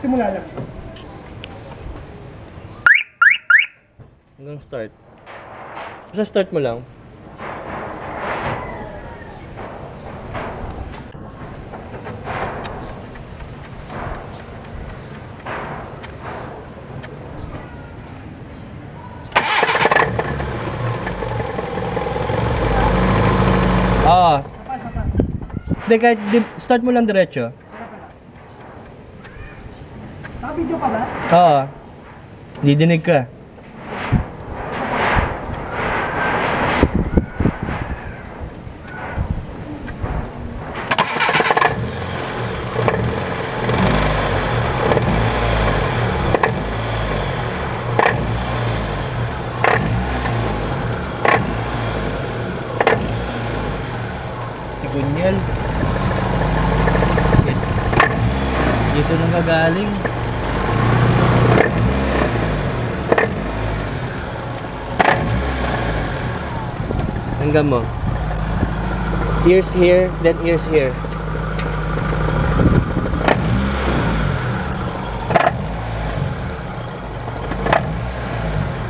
simula lang. Hanggang start. Basta start mo lang. Oo. Hindi, kahit start mo lang diretso. Naka-video pa ba? Oo. Didinig ka. Sigunyal. Dito nang gagaling. Hanggang mo. Ears here, then ears here.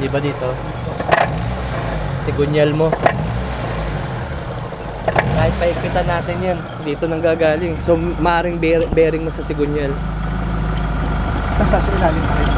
Diba dito? Sigunyal mo. Kahit paikpitan natin yan, dito nang gagaling. So, maaaring bearing mo sa sigunyal. Nasa ilalim pa rin.